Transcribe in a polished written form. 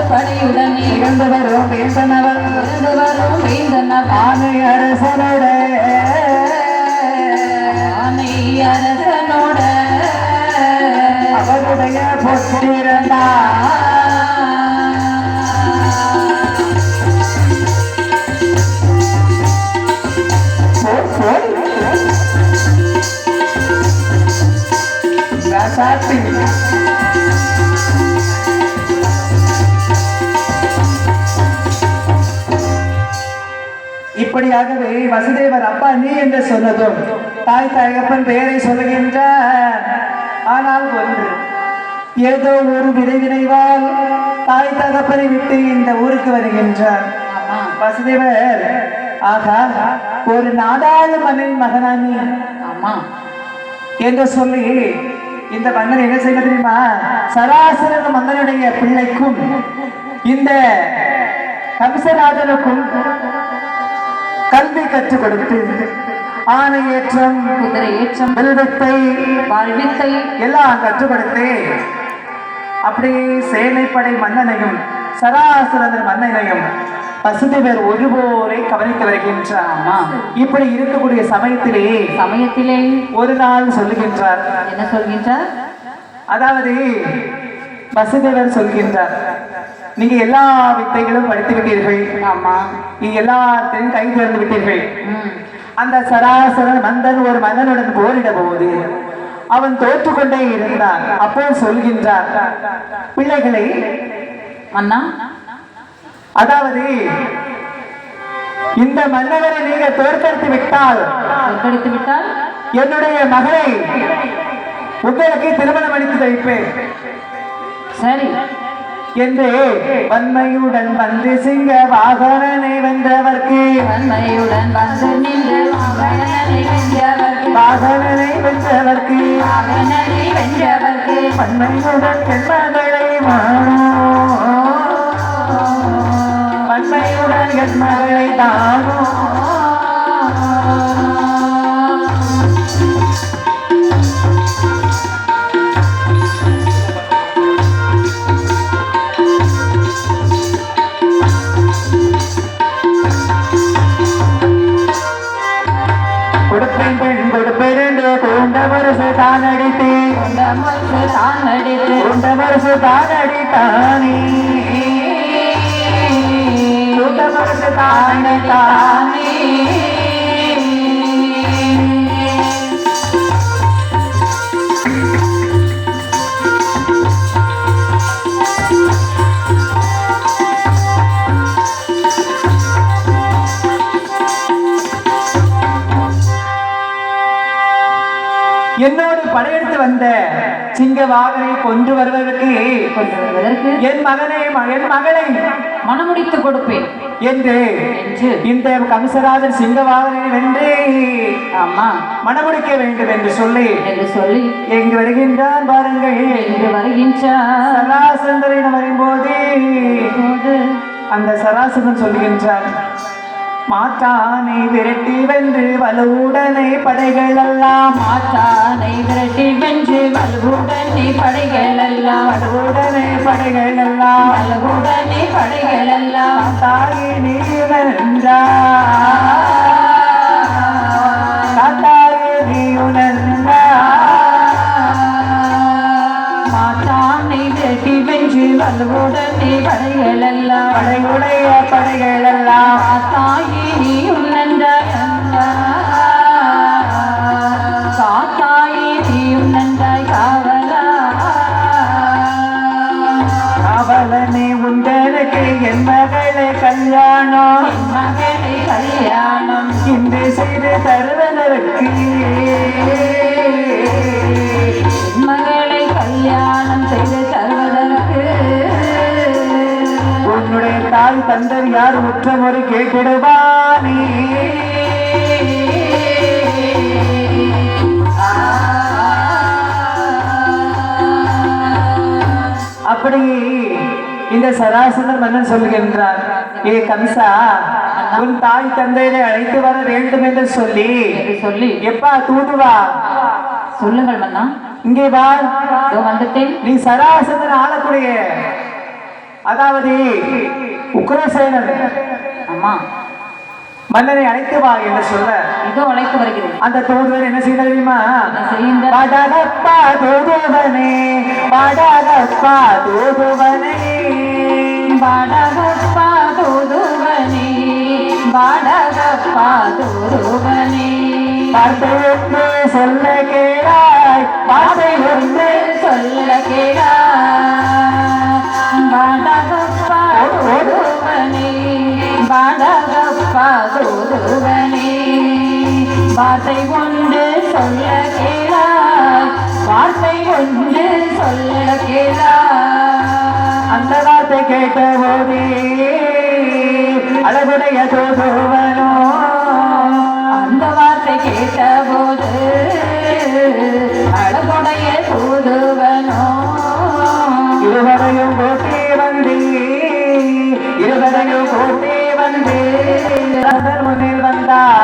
படையுடனே இறந்து வரும் வேந்தனவர் ஆனை அரசனோட அவருடைய பொற்றிருந்தார் இப்படியாகவே வசுதேவர் அப்பா நீ என்று சொன்னதும் தாய் தகப்பன் பெயரை சொல்லுகின்றார். ஆனால் ஒன்று ஏதோ ஒரு விரைவால் தாய் தகப்பனை விட்டு இந்த ஊருக்கு வருகின்றார். வசுதேவர் ஆகா ஒரு நாடாளு மன்னன் மகனானி என்று சொல்லி இந்த மன்னன் என்ன செய்ய தெரியுமா, சராசர மன்னனுடைய பிள்ளைக்கும் இந்த கம்சராஜனுக்கும் கல்வி கற்றுக் கொடுத்து ஆணையேற்றம் குதிரையேற்றம் வாழ்வித்தை எல்லாம் கற்றுக் கொடுத்து அப்படியே சேனைப்படை மன்னனையும் சராசரர் மன்னனையும் வசுதேவர் ஒருபோரை கவனித்து வருகின்றார். இப்படி இருக்கக்கூடிய சமயத்திலே ஒரு நாள் சொல்லுகின்றார். என்ன சொல்கின்றார்? அதாவது வசுதேவர் சொல்கின்றார், நீங்க எல்லா வித்தைகளும் படித்து விட்டீர்கள், நீங்க எல்லாத்தையும் கை தேர்ந்து விட்டீர்கள். அந்த சராசர மந்தன் ஒரு மன்னனுடன் போரிட போது அவன் தோற்றுக்கொண்டே இருந்தான். அப்போ சொல்கின்றார், பிள்ளைகளை அண்ணா, அதாவது இந்த மன்னவரை நீங்க தோற்கடித்து விட்டால் என்னுடைய மகளை உங்களுக்கு திருமணம் அளித்து வைப்பேன் சரி என்று வன்மையுடன் வந்து சிங்க வாகனனை வென்றவர்க்கு வாகனனை வென்றவர்க்கு வன்மையுடன் என்மகளை வன்மையுடன் என்மகளை தானோ என்னோடு படையெடுத்து வந்த சிங்கவாகனை கொண்டு வருவதற்கு என் மகனை என் மகளை மனமுடித்து கொடுப்பேன் என்று இந்த கம்சராஜன் சிங்கவாகனை வென்று மனமுடிக்க வேண்டும் என்று சொல்லி எங்கு வருகின்றான் பாருங்கள். சராசந்தரிடம் வரும்போது அந்த சராசந்தன் சொல்லுகின்றான், மாற்றானை விரட்டி வென்று வலுவுடனே படைகள் எல்லாம் மாற்றானை விரட்டி வென்று வலுவுடனே படைகள் எல்லாம் வலுவுடனே படைகள் எல்லாம் வலுவுடனே படைகள் எல்லாம் தாயே நீ உணர்ந்தா தாயே நீ உணர்ந்தா மாற்றானை விரட்டி வென்று வலுவுடனே படைகள் எல்லாம் படையுடைய படைகள் எல்லாம் தாயே நீ உணர்ந்தாய் காத்தாயே நீ உணர்ந்தாய் காவலா காவலனே உண்டனுக்கு என் மகளை கல்யாணம் இன்று செய்து தருவதற்கு என் மகளை கல்யாணம் செய்து தருவதற்கு உன்னுடைய தாய் தந்தர் யார் உற்றமொரு கேட்டிடுவானே. அப்படி இந்த சராசரர் மன்னன் சொல்லுகின்றார், ஏ கம்சா உன் தாய் தந்தையை அழைத்து வர வேண்டும் என்று சொல்லி சொல்லி எப்பா தூதுவா சொல்லுங்கள் மன்னா. இங்கே வா. வந்துட்டேன். நீ சராசரன் ஆளக்கூடிய அதாவது உக்ரசேனன் அம்மா மன்னனை அழைத்து வா என்று சொல்ல இதோ அழைத்து வருகிறேன். அந்த தூதுவன் என்ன செய்ய தெரியுமா? பாடகப்பா தூதுவனே பாடகப்பா தூதுவனே பாடகப்பா தூதுவனே பாடகப்பா தூதுவனே வார்த்தை ஒன்று சொல்ல கேளாய் வார்த்தை ஒன்று சொல்ல கேளாய் பாடகப்பா தூதுவனே பாடகப்பா தூதுவனே வார்த்தை ஒன்று சொல்ல கேளாய் வார்த்தை ஒன்று சொல்ல கேளாய். அந்த வார்த்தை கேட்ட போதே அழகுடைய தூதுவனோ அந்த வார்த்தை கேட்ட போது அழகுடைய தூதுவனோ இருவரையும் கோட்டே வந்து இருவரையும் கோட்டே வந்து முன்னில் வந்தார்.